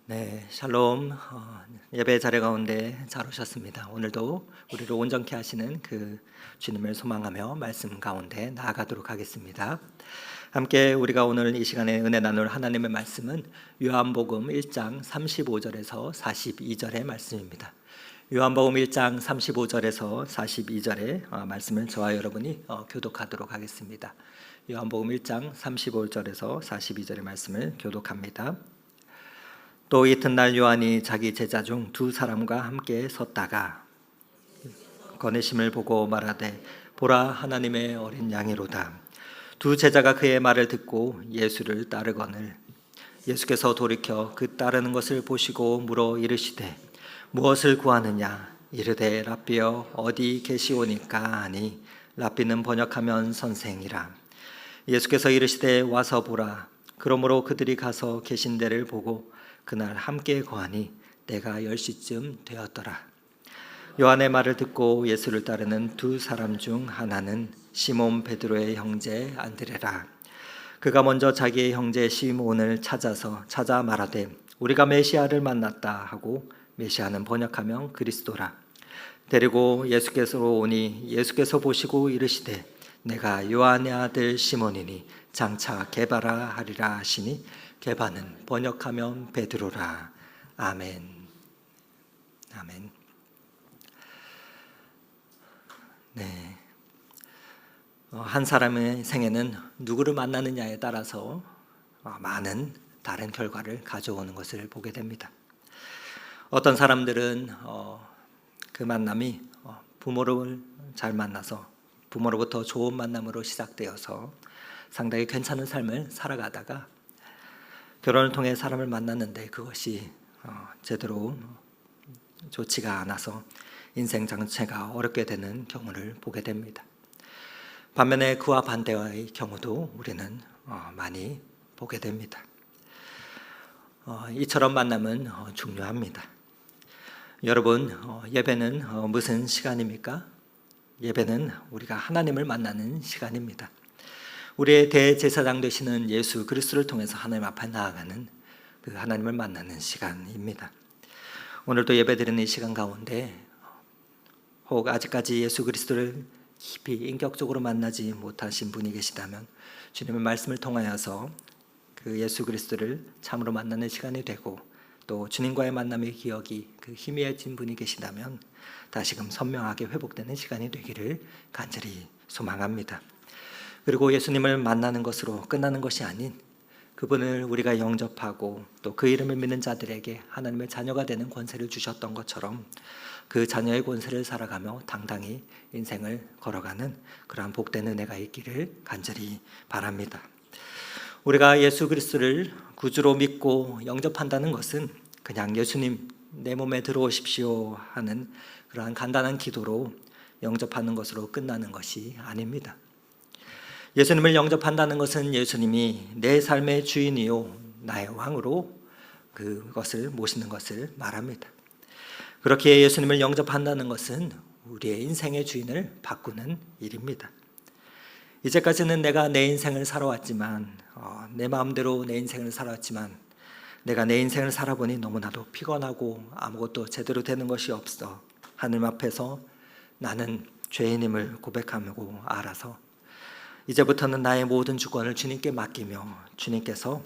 네, 샬롬. 예배 자리 가운데 잘 오셨습니다. 오늘도 우리를 온전케 하시는 그 주님을 소망하며 말씀 가운데 나아가도록 하겠습니다. 함께 우리가 오늘 이 시간에 은혜 나눌 하나님의 말씀은 요한복음 1장 35절에서 42절의 말씀입니다. 요한복음 1장 35절에서 42절의 말씀을 저와 여러분이 교독하도록 하겠습니다. 요한복음 1장 35절에서 42절의 말씀을 교독합니다. 또 이튿날 요한이 자기 제자 중 두 사람과 함께 섰다가 거내심을 보고 말하되 보라, 하나님의 어린 양이로다. 두 제자가 그의 말을 듣고 예수를 따르거늘 예수께서 돌이켜 그 따르는 것을 보시고 물어 이르시되 무엇을 구하느냐. 이르되 랍비여 어디 계시오니까 하니 랍비는 번역하면 선생이라. 예수께서 이르시되 와서 보라. 그러므로 그들이 가서 계신 데를 보고 그날 함께 거하니 때가 10시쯤 되었더라. 요한의 말을 듣고 예수를 따르는 두 사람 중 하나는 시몬 베드로의 형제 안드레라. 그가 먼저 자기의 형제 시몬을 찾아 말하되 우리가 메시아를 만났다 하고, 메시아는 번역하면 그리스도라. 데리고 예수께서로 오니 예수께서 보시고 이르시되 내가 요한의 아들 시몬이니 장차 게바라 하리라 하시니 게바는 번역하면 베드로라. 아멘. 아멘. 네. 한 사람의 생애는 누구를 만나느냐에 따라서 많은 다른 결과를 가져오는 것을 보게 됩니다. 어떤 사람들은 그 만남이 부모를 잘 만나서 부모로부터 좋은 만남으로 시작되어서 상당히 괜찮은 삶을 살아가다가 결혼을 통해 사람을 만났는데 그것이 제대로 좋지가 않아서 인생 전체가 어렵게 되는 경우를 보게 됩니다. 반면에 그와 반대의 경우도 우리는 많이 보게 됩니다. 이처럼 만남은 중요합니다. 여러분, 예배는 무슨 시간입니까? 예배는 우리가 하나님을 만나는 시간입니다. 우리의 대제사장 되시는 예수 그리스도를 통해서 하나님 앞에 나아가는 그 하나님을 만나는 시간입니다. 오늘도 예배드리는 이 시간 가운데 혹 아직까지 예수 그리스도를 깊이 인격적으로 만나지 못하신 분이 계시다면 주님의 말씀을 통하여서 그 예수 그리스도를 참으로 만나는 시간이 되고, 또 주님과의 만남의 기억이 그 희미해진 분이 계시다면 다시금 선명하게 회복되는 시간이 되기를 간절히 소망합니다. 그리고 예수님을 만나는 것으로 끝나는 것이 아닌 그분을 우리가 영접하고 또 그 이름을 믿는 자들에게 하나님의 자녀가 되는 권세를 주셨던 것처럼 그 자녀의 권세를 살아가며 당당히 인생을 걸어가는 그러한 복된 은혜가 있기를 간절히 바랍니다. 우리가 예수 그리스도를 구주로 믿고 영접한다는 것은 그냥 예수님 내 몸에 들어오십시오 하는 그러한 간단한 기도로 영접하는 것으로 끝나는 것이 아닙니다. 예수님을 영접한다는 것은 예수님이 내 삶의 주인이요 나의 왕으로 그것을 모시는 것을 말합니다. 그렇게 예수님을 영접한다는 것은 우리의 인생의 주인을 바꾸는 일입니다. 이제까지는 내가 내 인생을 살아왔지만 내 마음대로 내 인생을 살아왔지만 내가 내 인생을 살아보니 너무나도 피곤하고 아무것도 제대로 되는 것이 없어 하나님 앞에서 나는 죄인임을 고백하고 알아서 이제부터는 나의 모든 주권을 주님께 맡기며 주님께서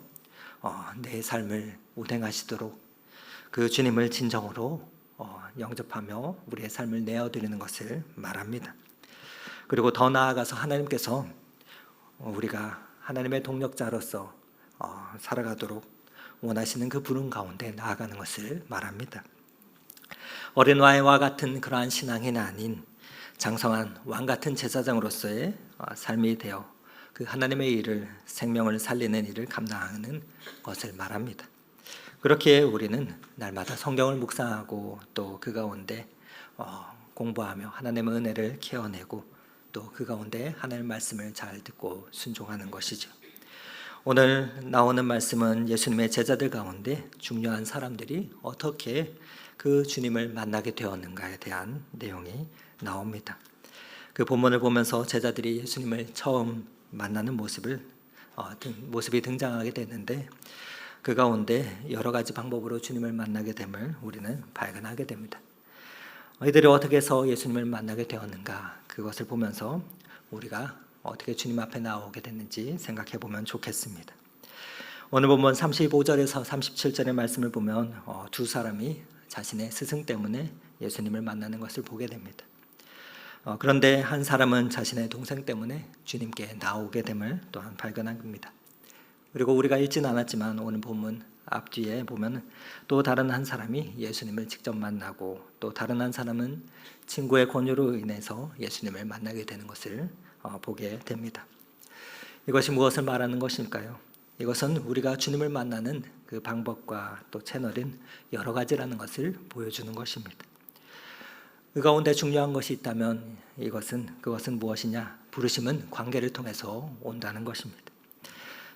내 삶을 운행하시도록 그 주님을 진정으로 영접하며 우리의 삶을 내어드리는 것을 말합니다. 그리고 더 나아가서 하나님께서 우리가 하나님의 동력자로서 살아가도록 원하시는 그 부름 가운데 나아가는 것을 말합니다. 어린 아이와 같은 그러한 신앙이 아닌 장성한 왕 같은 제사장으로서의 삶이 되어 그 하나님의 일을, 생명을 살리는 일을 감당하는 것을 말합니다. 그렇게 우리는 날마다 성경을 묵상하고 또 그 가운데 공부하며 하나님의 은혜를 캐어내고 또 그 가운데 하나님의 말씀을 잘 듣고 순종하는 것이죠. 오늘 나오는 말씀은 예수님의 제자들 가운데 중요한 사람들이 어떻게 그 주님을 만나게 되었는가에 대한 내용이 나옵니다. 그 본문을 보면서 제자들이 예수님을 처음 만나는 모습이 등장하게 되는데 그 가운데 여러 가지 방법으로 주님을 만나게 됨을 우리는 발견하게 됩니다. 이들이 어떻게 해서 예수님을 만나게 되었는가, 그것을 보면서 우리가 어떻게 주님 앞에 나오게 됐는지 생각해 보면 좋겠습니다. 오늘 본문 35절에서 37절의 말씀을 보면 두 사람이 자신의 스승 때문에 예수님을 만나는 것을 보게 됩니다. 그런데 한 사람은 자신의 동생 때문에 주님께 나오게 됨을 또한 발견합니다. 그리고 우리가 읽진 않았지만 오늘 본문 앞뒤에 보면 또 다른 한 사람이 예수님을 직접 만나고 또 다른 한 사람은 친구의 권유로 인해서 예수님을 만나게 되는 것을 보게 됩니다. 이것이 무엇을 말하는 것일까요? 이것은 우리가 주님을 만나는 그 방법과 또 채널인 여러 가지라는 것을 보여주는 것입니다. 그 가운데 중요한 것이 있다면 그것은 무엇이냐? 부르심은 관계를 통해서 온다는 것입니다.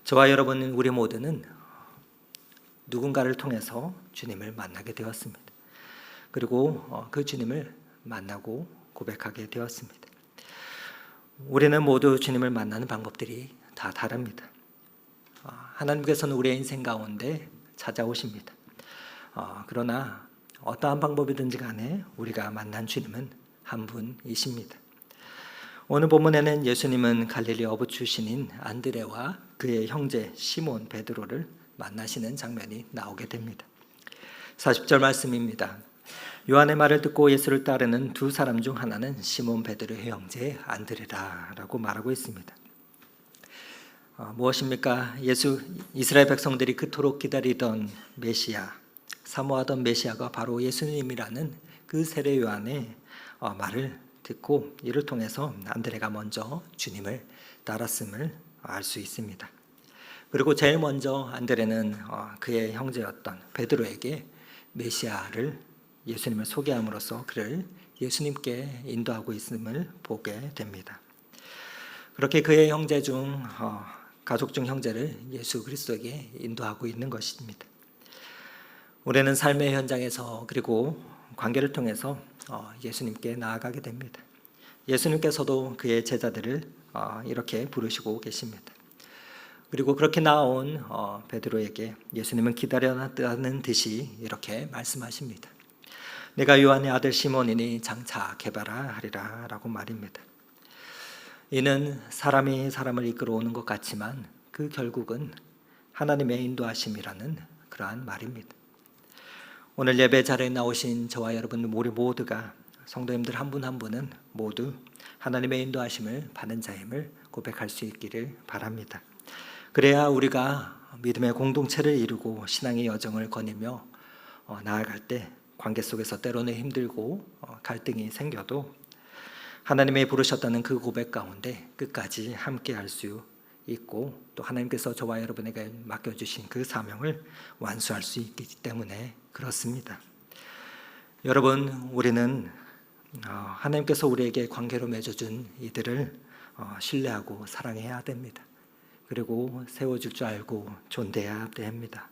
저와 여러분, 우리 모두는 누군가를 통해서 주님을 만나게 되었습니다. 그리고 그 주님을 만나고 고백하게 되었습니다. 우리는 모두 주님을 만나는 방법들이 다 다릅니다. 하나님께서는 우리의 인생 가운데 찾아오십니다. 그러나 어떠한 방법이든지 간에 우리가 만난 주님은 한 분이십니다. 오늘 본문에는 예수님은 갈릴리 어부 출신인 안드레와 그의 형제 시몬 베드로를 만나시는 장면이 나오게 됩니다. 40절 말씀입니다. 요한의 말을 듣고 예수를 따르는 두 사람 중 하나는 시몬 베드로의 형제 안드레라라고 말하고 있습니다. 무엇입니까? 이스라엘 백성들이 그토록 기다리던 메시아, 사모하던 메시아가 바로 예수님이라는 그 세례 요한의 말을 듣고 이를 통해서 안드레가 먼저 주님을 따랐음을 알 수 있습니다. 그리고 제일 먼저 안드레는 그의 형제였던 베드로에게 메시아를 예수님을 소개함으로써 그를 예수님께 인도하고 있음을 보게 됩니다. 그렇게 그의 형제 중 가족 중 형제를 예수 그리스도에게 인도하고 있는 것입니다. 우리는 삶의 현장에서 그리고 관계를 통해서 예수님께 나아가게 됩니다. 예수님께서도 그의 제자들을 이렇게 부르시고 계십니다. 그리고 그렇게 나온 베드로에게 예수님은 기다렸다는 듯이 이렇게 말씀하십니다. 내가 요한의 아들 시몬이니 장차 개바라 하리라 라고 말입니다. 이는 사람이 사람을 이끌어오는 것 같지만 그 결국은 하나님의 인도하심이라는 그러한 말입니다. 오늘 예배 자리에 나오신 저와 여러분 우리 모두가 성도님들 한 분 한 분은 모두 하나님의 인도하심을 받는 자임을 고백할 수 있기를 바랍니다. 그래야 우리가 믿음의 공동체를 이루고 신앙의 여정을 거니며 나아갈 때 관계 속에서 때로는 힘들고 갈등이 생겨도 하나님이 부르셨다는 그 고백 가운데 끝까지 함께 할 수 있고 또 하나님께서 저와 여러분에게 맡겨주신 그 사명을 완수할 수 있기 때문에 그렇습니다. 여러분, 우리는 하나님께서 우리에게 관계로 맺어준 이들을 신뢰하고 사랑해야 됩니다. 그리고 세워줄 줄 알고 존대해야 됩니다.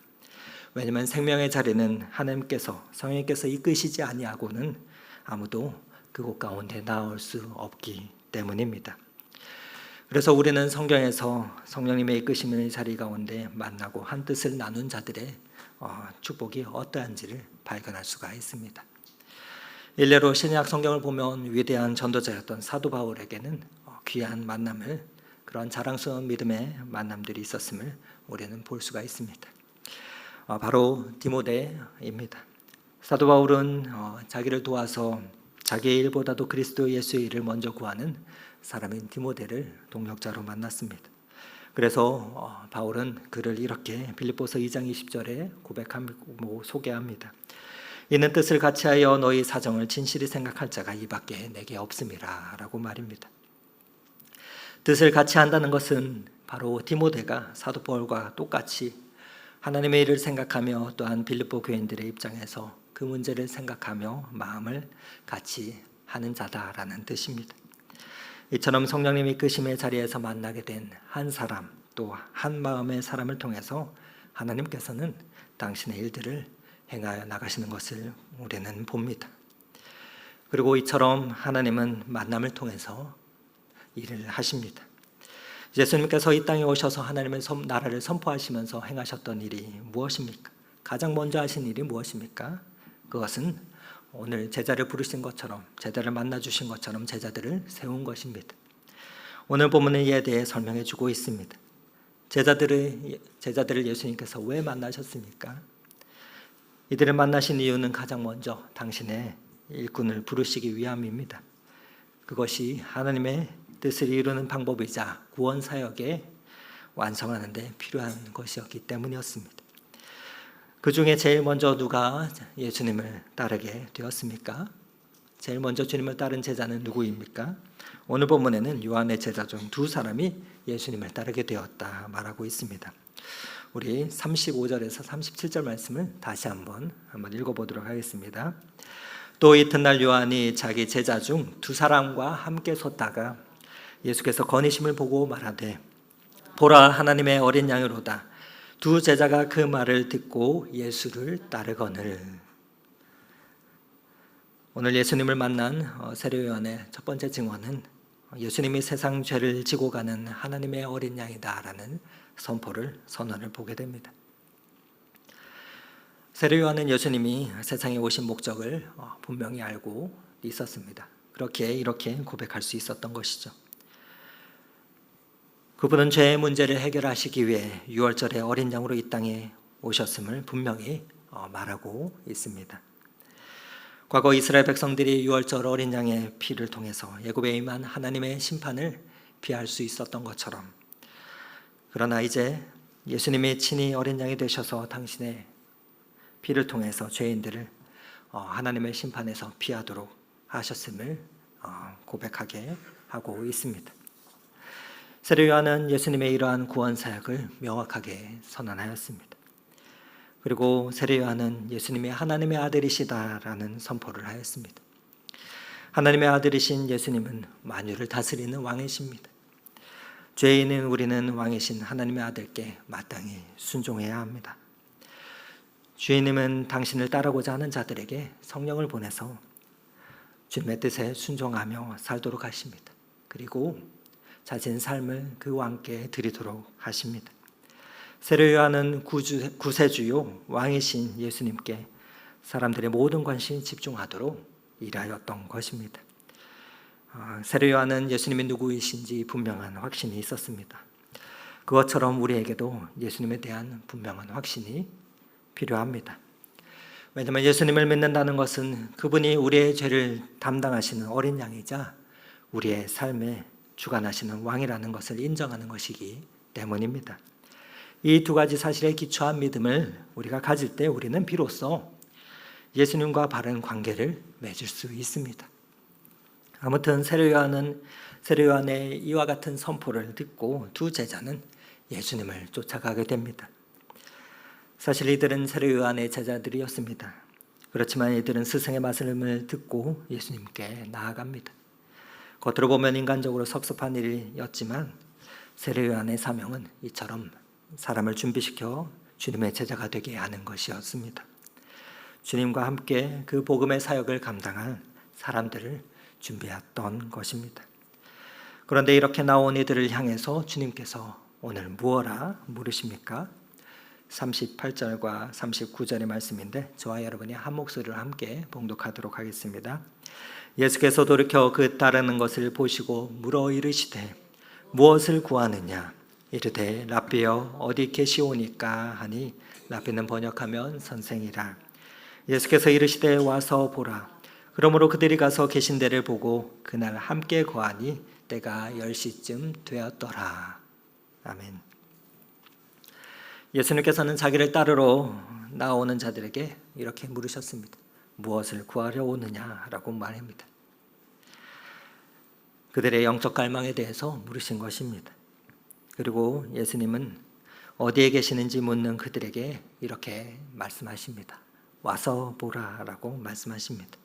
왜냐하면 생명의 자리는 하나님께서 성령께서 이끄시지 아니하고는 아무도 그곳 가운데 나올 수 없기 때문입니다. 그래서 우리는 성경에서 성령님의 이끄심의 자리 가운데 만나고 한 뜻을 나눈 자들의 축복이 어떠한지를 발견할 수가 있습니다. 일례로 신약 성경을 보면 위대한 전도자였던 사도 바울에게는 귀한 만남을 그런 자랑스러운 믿음의 만남들이 있었음을 우리는 볼 수가 있습니다. 바로 디모데입니다. 사도 바울은 자기를 도와서 자기의 일보다도 그리스도 예수의 일을 먼저 구하는 사람인 디모데를 동역자로 만났습니다. 그래서 바울은 그를 이렇게 빌립보서 2장 20절에 고백하고 소개합니다. 이는 뜻을 같이하여 너희 사정을 진실히 생각할 자가 이밖에 내게 없음이라 라고 말입니다. 뜻을 같이 한다는 것은 바로 디모데가 사도 바울과 똑같이 하나님의 일을 생각하며 또한 빌립보 교인들의 입장에서 그 문제를 생각하며 마음을 같이 하는 자다라는 뜻입니다. 이처럼 성령님이 이끄심의 자리에서 만나게 된 한 사람 또 한 마음의 사람을 통해서 하나님께서는 당신의 일들을 행하여 나가시는 것을 우리는 봅니다. 그리고 이처럼 하나님은 만남을 통해서 일을 하십니다. 예수님께서 이 땅에 오셔서 하나님의 나라를 선포하시면서 행하셨던 일이 무엇입니까? 가장 먼저 하신 일이 무엇입니까? 그것은 오늘 제자를 부르신 것처럼, 제자를 만나주신 것처럼 제자들을 세운 것입니다. 오늘 본문은 이에 대해 설명해 주고 있습니다. 제자들을 예수님께서 왜 만나셨습니까? 이들을 만나신 이유는 가장 먼저 당신의 일꾼을 부르시기 위함입니다. 그것이 하나님의 뜻을 이루는 방법이자 구원 사역에 완성하는 데 필요한 것이었기 때문이었습니다. 그 중에 제일 먼저 누가 예수님을 따르게 되었습니까? 제일 먼저 주님을 따른 제자는 누구입니까? 오늘 본문에는 요한의 제자 중 두 사람이 예수님을 따르게 되었다 말하고 있습니다. 우리 35절에서 37절 말씀을 다시 한번 읽어보도록 하겠습니다. 또 이튿날 요한이 자기 제자 중 두 사람과 함께 섰다가 예수께서 거니심을 보고 말하되 보라 하나님의 어린 양이로다. 두 제자가 그 말을 듣고 예수를 따르거늘. 오늘 예수님을 만난 세례 요한의 첫 번째 증언은 예수님이 세상 죄를 지고 가는 하나님의 어린 양이다라는 선언을 보게 됩니다. 세례 요한은 예수님이 세상에 오신 목적을 분명히 알고 있었습니다. 이렇게 고백할 수 있었던 것이죠. 그분은 죄의 문제를 해결하시기 위해 유월절에 어린 양으로 이 땅에 오셨음을 분명히 말하고 있습니다. 과거 이스라엘 백성들이 유월절 어린 양의 피를 통해서 애굽에 임한 하나님의 심판을 피할 수 있었던 것처럼, 그러나 이제 예수님이 친히 어린 양이 되셔서 당신의 피를 통해서 죄인들을 하나님의 심판에서 피하도록 하셨음을 고백하게 하고 있습니다. 세례 요한은 예수님의 이러한 구원 사역을 명확하게 선언하였습니다. 그리고 세례 요한은 예수님이 하나님의 아들이시다라는 선포를 하였습니다. 하나님의 아들이신 예수님은 만유를 다스리는 왕이십니다. 죄인인 우리는 왕이신 하나님의 아들께 마땅히 순종해야 합니다. 주님은 당신을 따르고자 하는 자들에게 성령을 보내서 주님의 뜻에 순종하며 살도록 하십니다. 그리고 자신 삶을 그 왕께 드리도록 하십니다. 세례 요한은 구세주요 왕이신 예수님께 사람들의 모든 관심이 집중하도록 일하였던 것입니다. 세례 요한은 예수님이 누구이신지 분명한 확신이 있었습니다. 그것처럼 우리에게도 예수님에 대한 분명한 확신이 필요합니다. 왜냐하면 예수님을 믿는다는 것은 그분이 우리의 죄를 담당하시는 어린 양이자 우리의 삶에 주관하시는 왕이라는 것을 인정하는 것이기 때문입니다. 이 두 가지 사실에 기초한 믿음을 우리가 가질 때 우리는 비로소 예수님과 바른 관계를 맺을 수 있습니다. 아무튼 세례 요한의 이와 같은 선포를 듣고 두 제자는 예수님을 쫓아가게 됩니다. 사실 이들은 세례 요한의 제자들이었습니다. 그렇지만 이들은 스승의 말씀을 듣고 예수님께 나아갑니다. 겉으로 보면 인간적으로 섭섭한 일이었지만 세례 요한의 사명은 이처럼 사람을 준비시켜 주님의 제자가 되게 하는 것이었습니다. 주님과 함께 그 복음의 사역을 감당할 사람들을 준비했던 것입니다. 그런데 이렇게 나온 이들을 향해서 주님께서 오늘 무엇라 물으십니까? 38절과 39절의 말씀인데 저와 여러분이 한 목소리로 함께 봉독하도록 하겠습니다. 예수께서 돌이켜 그 따르는 것을 보시고 물어 이르시되 무엇을 구하느냐? 이르되 랍비여 어디 계시오니까 하니 랍비는 번역하면 선생이라. 예수께서 이르시되 와서 보라. 그러므로 그들이 가서 계신 데를 보고 그날 함께 거하니 때가 10시쯤 되었더라. 아멘. 예수님께서는 자기를 따르러 나오는 자들에게 이렇게 물으셨습니다. 무엇을 구하려 오느냐라고 말합니다. 그들의 영적 갈망에 대해서 물으신 것입니다. 그리고 예수님은 어디에 계시는지 묻는 그들에게 이렇게 말씀하십니다. 와서 보라라고 말씀하십니다.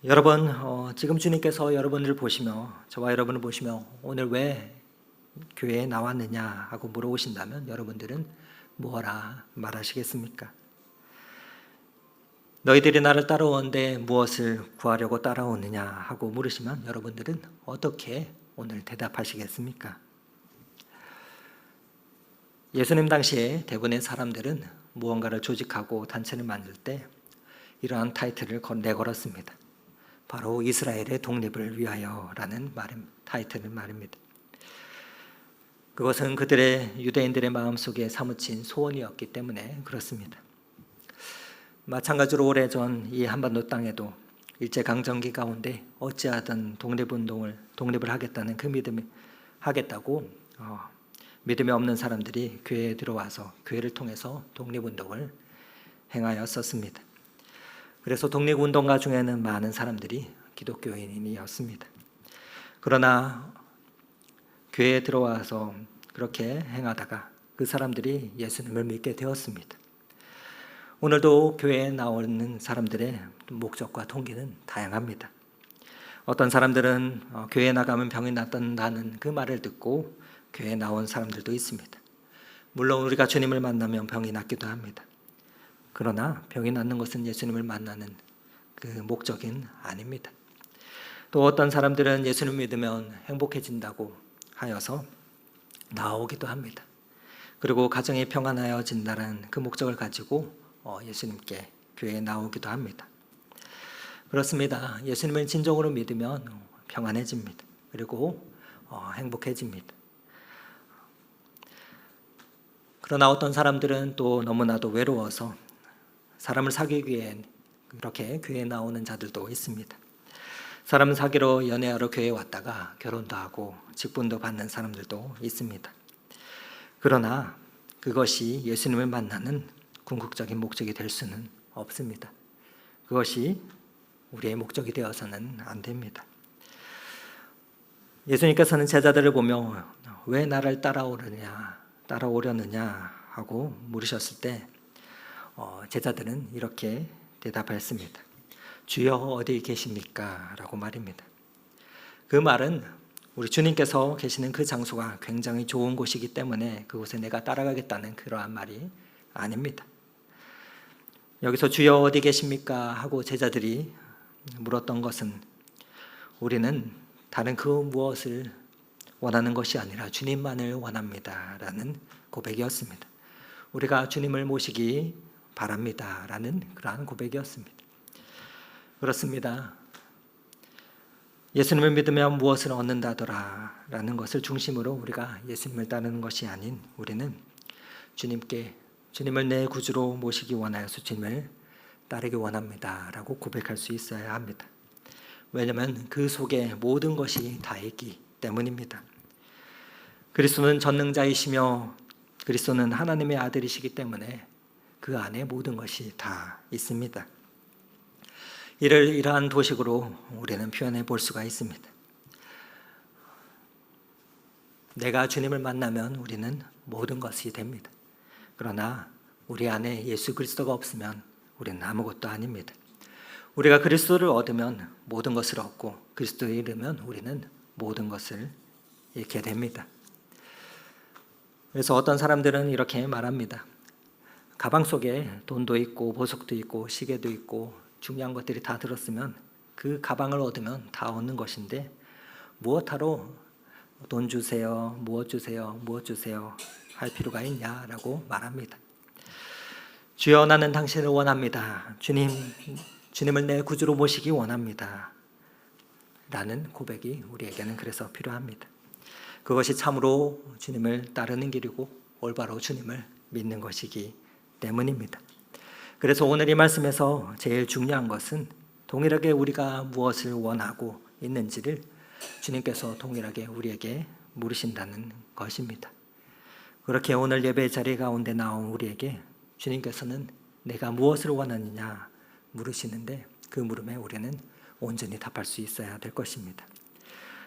여러분, 지금 주님께서 여러분을 보시며 저와 여러분을 보시며 오늘 왜 교회에 나왔느냐 하고 물어보신다면 여러분들은 뭐라 말하시겠습니까? 너희들이 나를 따라오는데 무엇을 구하려고 따라오느냐 하고 물으시면 여러분들은 어떻게 오늘 대답하시겠습니까? 예수님 당시에 대부분의 사람들은 무언가를 조직하고 단체를 만들 때 이러한 타이틀을 내걸었습니다. 바로 이스라엘의 독립을 위하여라는 타이틀을 말입니다. 그것은 그들의 유대인들의 마음속에 사무친 소원이었기 때문에 그렇습니다. 마찬가지로 오래전 이 한반도 땅에도 일제강점기 가운데 어찌하든 독립을 하겠다는 그 믿음이 하겠다고 믿음이 없는 사람들이 교회에 들어와서 교회를 통해서 독립운동을 행하였었습니다. 그래서 독립운동가 중에는 많은 사람들이 기독교인이었습니다. 그러나 교회에 들어와서 그렇게 행하다가 그 사람들이 예수님을 믿게 되었습니다. 오늘도 교회에 나오는 사람들의 목적과 동기는 다양합니다. 어떤 사람들은 교회에 나가면 병이 낫는다는 그 말을 듣고 교회에 나온 사람들도 있습니다. 물론 우리가 주님을 만나면 병이 낫기도 합니다. 그러나 병이 낫는 것은 예수님을 만나는 그 목적은 아닙니다. 또 어떤 사람들은 예수님 믿으면 행복해진다고 하여서 나오기도 합니다. 그리고 가정이 평안하여진다는 그 목적을 가지고 예수님께 교회에 나오기도 합니다. 그렇습니다. 예수님을 진정으로 믿으면 평안해집니다. 그리고 행복해집니다. 그러나 어떤 사람들은 또 너무나도 외로워서 사람을 사귀기 위해 이렇게 교회에 나오는 자들도 있습니다. 사람 사귀러 연애하러 교회에 왔다가 결혼도 하고 직분도 받는 사람들도 있습니다. 그러나 그것이 예수님을 만나는 궁극적인 목적이 될 수는 없습니다. 그것이 우리의 목적이 되어서는 안 됩니다. 예수님께서는 제자들을 보며 왜 나를 따라오려느냐 하고 물으셨을 때 제자들은 이렇게 대답했습니다. 주여 어디 계십니까? 라고 말입니다. 그 말은 우리 주님께서 계시는 그 장소가 굉장히 좋은 곳이기 때문에 그곳에 내가 따라가겠다는 그러한 말이 아닙니다. 여기서 주여 어디 계십니까? 하고 제자들이 물었던 것은 우리는 다른 그 무엇을 원하는 것이 아니라 주님만을 원합니다 라는 고백이었습니다. 우리가 주님을 모시기 바랍니다 라는 그러한 고백이었습니다. 그렇습니다. 예수님을 믿으면 무엇을 얻는다더라 라는 것을 중심으로 우리가 예수님을 따르는 것이 아닌 우리는 주님을 내 구주로 모시기 원하여서 주님을 따르기 원합니다 라고 고백할 수 있어야 합니다. 왜냐하면 그 속에 모든 것이 다 있기 때문입니다. 그리스도는 전능자이시며 그리스도는 하나님의 아들이시기 때문에 그 안에 모든 것이 다 있습니다. 이를 이러한 도식으로 우리는 표현해 볼 수가 있습니다. 내가 주님을 만나면 우리는 모든 것이 됩니다. 그러나 우리 안에 예수 그리스도가 없으면 우리는 아무것도 아닙니다. 우리가 그리스도를 얻으면 모든 것을 얻고 그리스도에 이르면 우리는 모든 것을 잃게 됩니다. 그래서 어떤 사람들은 이렇게 말합니다. 가방 속에 돈도 있고 보석도 있고 시계도 있고 중요한 것들이 다 들었으면 그 가방을 얻으면 다 얻는 것인데 무엇하러 돈 주세요, 무엇 주세요, 무엇 주세요 할 필요가 있냐라고 말합니다. 주여 나는 당신을 원합니다. 주님을 내 구주로 모시기 원합니다. 라는 고백이 우리에게는 그래서 필요합니다. 그것이 참으로 주님을 따르는 길이고 올바로 주님을 믿는 것이기 때문입니다. 그래서 오늘 이 말씀에서 제일 중요한 것은 동일하게 우리가 무엇을 원하고 있는지를 주님께서 동일하게 우리에게 물으신다는 것입니다. 그렇게 오늘 예배 자리 가운데 나온 우리에게 주님께서는 내가 무엇을 원하느냐 물으시는데 그 물음에 우리는 온전히 답할 수 있어야 될 것입니다.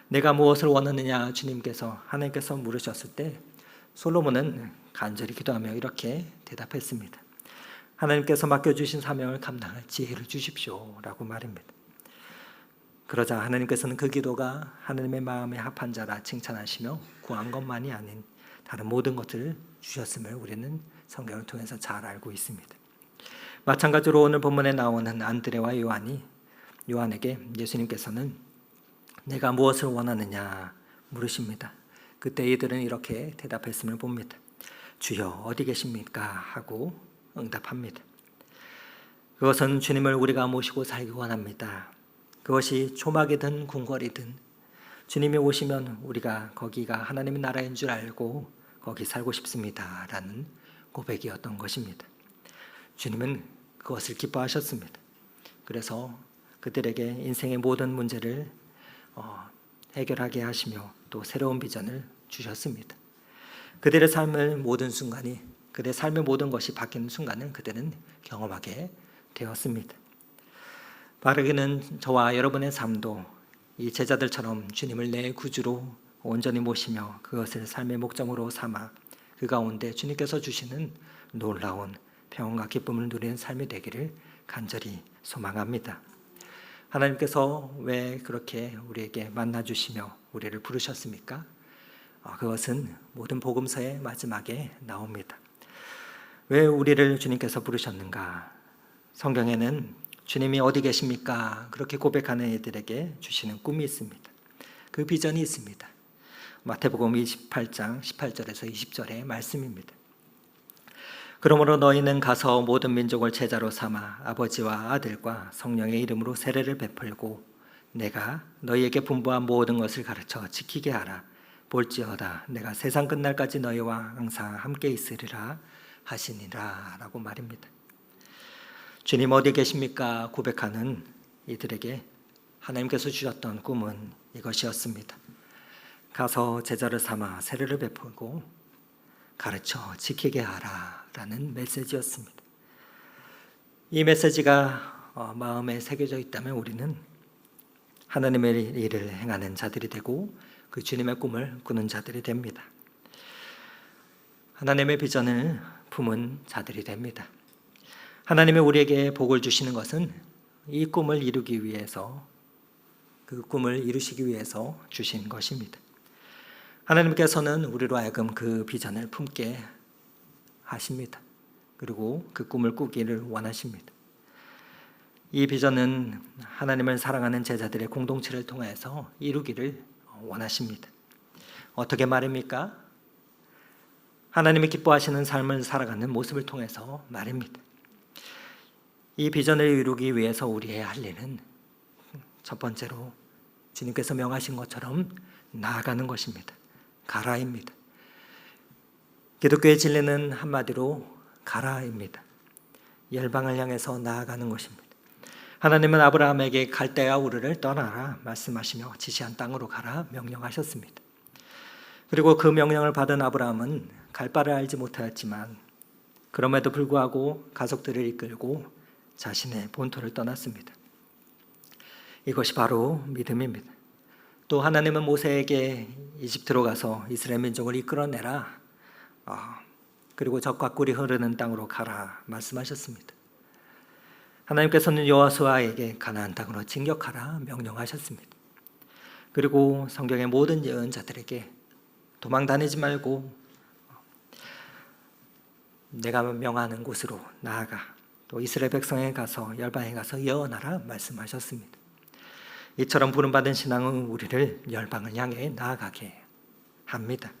내가 무엇을 원하느냐 하나님께서 물으셨을 때 솔로몬은 간절히 기도하며 이렇게 대답했습니다. 하나님께서 맡겨주신 사명을 감당할 지혜를 주십시오 라고 말입니다. 그러자 하나님께서는 그 기도가 하나님의 마음에 합한 자라 칭찬하시며 구한 것만이 아닌 다른 모든 것들을 주셨음을 우리는 성경을 통해서 잘 알고 있습니다. 마찬가지로 오늘 본문에 나오는 안드레와 요한에게 예수님께서는 내가 무엇을 원하느냐 물으십니다. 그때 이들은 이렇게 대답했음을 봅니다. 주여 어디 계십니까? 하고 응답합니다. 그것은 주님을 우리가 모시고 살기 원합니다. 그것이 초막이든 궁궐이든 주님이 오시면 우리가 거기가 하나님의 나라인 줄 알고 거기 살고 싶습니다. 라는 고백이었던 것입니다. 주님은 그것을 기뻐하셨습니다. 그래서 그들에게 인생의 모든 문제를 해결하게 하시며 또 새로운 비전을 주셨습니다. 그들의 삶의 모든 순간이, 그들의 삶의 모든 것이 바뀌는 순간을 그들은 경험하게 되었습니다. 바르기는 저와 여러분의 삶도 이 제자들처럼 주님을 내 구주로 온전히 모시며 그것을 삶의 목적으로 삼아 그 가운데 주님께서 주시는 놀라운 평안과 기쁨을 누리는 삶이 되기를 간절히 소망합니다. 하나님께서 왜 그렇게 우리에게 만나주시며 우리를 부르셨습니까? 그것은 모든 복음서의 마지막에 나옵니다. 왜 우리를 주님께서 부르셨는가? 성경에는 주님이 어디 계십니까? 그렇게 고백하는 이들에게 주시는 꿈이 있습니다. 그 비전이 있습니다. 마태복음 28장 18절에서 20절의 말씀입니다. 그러므로 너희는 가서 모든 민족을 제자로 삼아 아버지와 아들과 성령의 이름으로 세례를 베풀고 내가 너희에게 분부한 모든 것을 가르쳐 지키게 하라. 볼지어다 내가 세상 끝날까지 너희와 항상 함께 있으리라 하시니라 라고 말입니다. 주님 어디 계십니까? 고백하는 이들에게 하나님께서 주셨던 꿈은 이것이었습니다. 가서 제자를 삼아 세례를 베풀고 가르쳐 지키게 하라 라는 메시지였습니다. 이 메시지가 마음에 새겨져 있다면 우리는 하나님의 일을 행하는 자들이 되고 그 주님의 꿈을 꾸는 자들이 됩니다. 하나님의 비전을 품은 자들이 됩니다. 하나님이 우리에게 복을 주시는 것은 이 꿈을 이루기 위해서, 그 꿈을 이루시기 위해서 주신 것입니다. 하나님께서는 우리로 하여금 그 비전을 품게 하십니다. 그리고 그 꿈을 꾸기를 원하십니다. 이 비전은 하나님을 사랑하는 제자들의 공동체를 통해서 이루기를 원하십니다. 어떻게 말입니까? 하나님이 기뻐하시는 삶을 살아가는 모습을 통해서 말입니다. 이 비전을 이루기 위해서 우리의 할 일은 첫 번째로 주님께서 명하신 것처럼 나아가는 것입니다. 가라입니다. 기독교의 진리는 한마디로 가라입니다. 열방을 향해서 나아가는 것입니다. 하나님은 아브라함에게 갈대아 우르를 떠나라 말씀하시며 지시한 땅으로 가라 명령하셨습니다. 그리고 그 명령을 받은 아브라함은 갈 바를 알지 못하였지만 그럼에도 불구하고 가족들을 이끌고 자신의 본토를 떠났습니다. 이것이 바로 믿음입니다. 또 하나님은 모세에게 이집트로 가서 이스라엘 민족을 이끌어내라, 그리고 적과 꿀이 흐르는 땅으로 가라 말씀하셨습니다. 하나님께서는 여호수아에게 가나안 땅으로 진격하라 명령하셨습니다. 그리고 성경의 모든 예언자들에게 도망 다니지 말고 내가 명하는 곳으로 나아가 또 이스라엘 백성에 가서 열방에 가서 예언하라 말씀하셨습니다. 이처럼 부름받은 신앙은 우리를 열방을 향해 나아가게 합니다.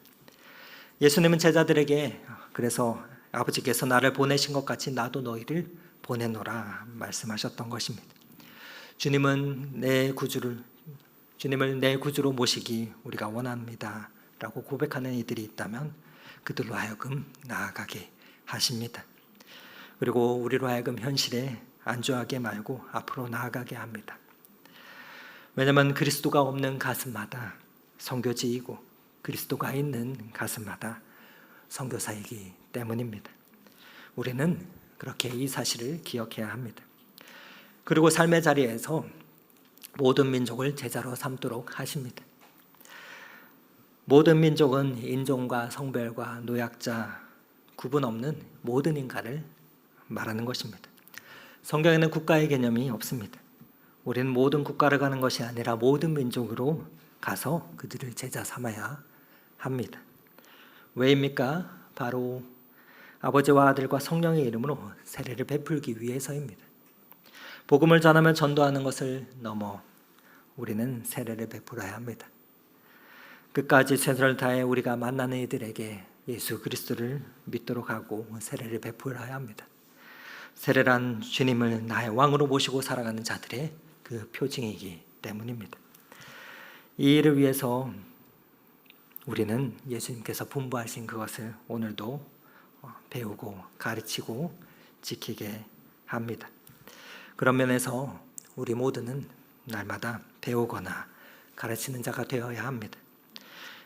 예수님은 제자들에게 그래서 아버지께서 나를 보내신 것 같이 나도 너희를 보내노라 말씀하셨던 것입니다. 주님을 내 구주로 모시기 우리가 원합니다 라고 고백하는 이들이 있다면 그들로 하여금 나아가게 하십니다. 그리고 우리로 하여금 현실에 안주하게 말고 앞으로 나아가게 합니다. 왜냐하면 그리스도가 없는 가슴마다 선교지이고 그리스도가 있는 가슴마다 선교사이기 때문입니다. 우리는 그렇게 이 사실을 기억해야 합니다. 그리고 삶의 자리에서 모든 민족을 제자로 삼도록 하십니다. 모든 민족은 인종과 성별과 노약자 구분 없는 모든 인간을 말하는 것입니다. 성경에는 국가의 개념이 없습니다. 우리는 모든 국가를 가는 것이 아니라 모든 민족으로 가서 그들을 제자 삼아야 합니다. 왜입니까? 바로 아버지와 아들과 성령의 이름으로 세례를 베풀기 위해서입니다. 복음을 전하며 전도하는 것을 넘어 우리는 세례를 베풀어야 합니다. 끝까지 최선을 다해 우리가 만나는 이들에게 예수 그리스도를 믿도록 하고 세례를 베풀어야 합니다. 세례란 주님을 나의 왕으로 모시고 살아가는 자들의 그 표징이기 때문입니다. 이 일을 위해서 우리는 예수님께서 분부하신 그것을 오늘도 배우고 가르치고 지키게 합니다. 그런 면에서 우리 모두는 날마다 배우거나 가르치는 자가 되어야 합니다.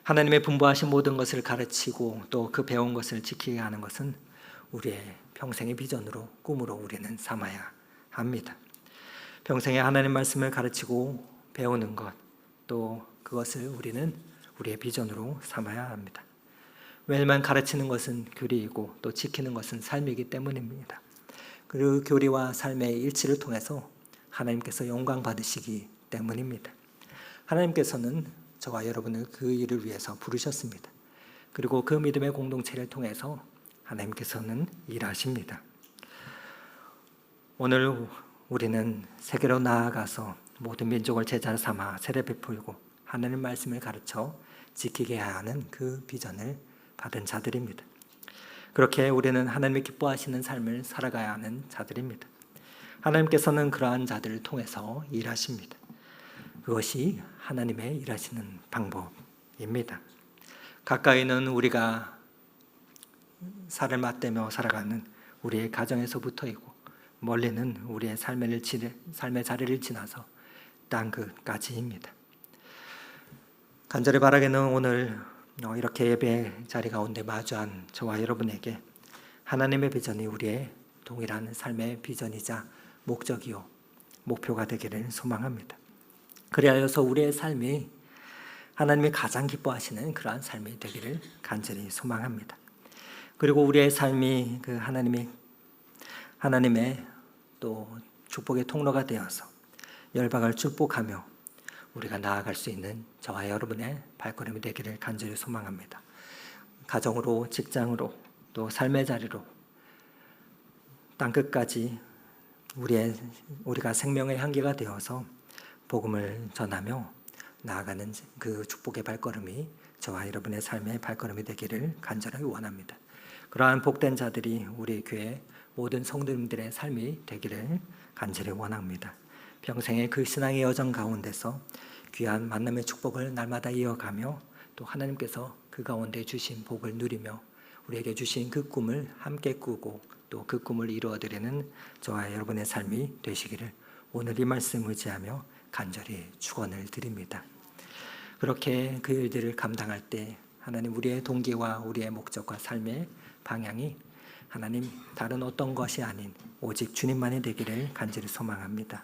하나님의 분부하신 모든 것을 가르치고 또 그 배운 것을 지키게 하는 것은 우리의 평생의 비전으로 꿈으로 우리는 삼아야 합니다. 평생에 하나님 말씀을 가르치고 배우는 것, 또 그것을 우리는 우리의 비전으로 삼아야 합니다. 왜냐하면 가르치는 것은 교리이고 또 지키는 것은 삶이기 때문입니다. 그 교리와 삶의 일치를 통해서 하나님께서 영광 받으시기 때문입니다. 하나님께서는 저와 여러분을 그 일을 위해서 부르셨습니다. 그리고 그 믿음의 공동체를 통해서 하나님께서는 일하십니다. 오늘 우리는 세계로 나아가서 모든 민족을 제자 삼아 세례 베풀고 하나님 말씀을 가르쳐 지키게 하는 그 비전을 받은 자들입니다. 그렇게 우리는 하나님이 기뻐하시는 삶을 살아가야 하는 자들입니다. 하나님께서는 그러한 자들을 통해서 일하십니다. 그것이 하나님의 일하시는 방법입니다. 가까이는 우리가 살을 맞대며 살아가는 우리의 가정에서부터이고 멀리는 우리의 삶의 자리를 지나서 땅 끝까지입니다. 간절히 바라기는 오늘 이렇게 예배 자리 가운데 마주한 저와 여러분에게 하나님의 비전이 우리의 동일한 삶의 비전이자 목적이요 목표가 되기를 소망합니다. 그리하여서 우리의 삶이 하나님이 가장 기뻐하시는 그러한 삶이 되기를 간절히 소망합니다. 그리고 우리의 삶이 그 하나님의 또 축복의 통로가 되어서 열방을 축복하며 우리가 나아갈 수 있는 저와 여러분의 발걸음이 되기를 간절히 소망합니다. 가정으로, 직장으로, 또 삶의 자리로 땅끝까지 우리가 생명의 향기가 되어서 복음을 전하며 나아가는 그 축복의 발걸음이 저와 여러분의 삶의 발걸음이 되기를 간절히 원합니다. 그러한 복된 자들이 우리 교회 모든 성도님들의 삶이 되기를 간절히 원합니다. 평생의 그 신앙의 여정 가운데서 귀한 만남의 축복을 날마다 이어가며 또 하나님께서 그 가운데 주신 복을 누리며 우리에게 주신 그 꿈을 함께 꾸고 또 그 꿈을 이루어드리는 저와 여러분의 삶이 되시기를 오늘 이 말씀 의지하며 간절히 축원을 드립니다. 그렇게 그 일들을 감당할 때 하나님 우리의 동기와 우리의 목적과 삶의 방향이 하나님 다른 어떤 것이 아닌 오직 주님만이 되기를 간절히 소망합니다.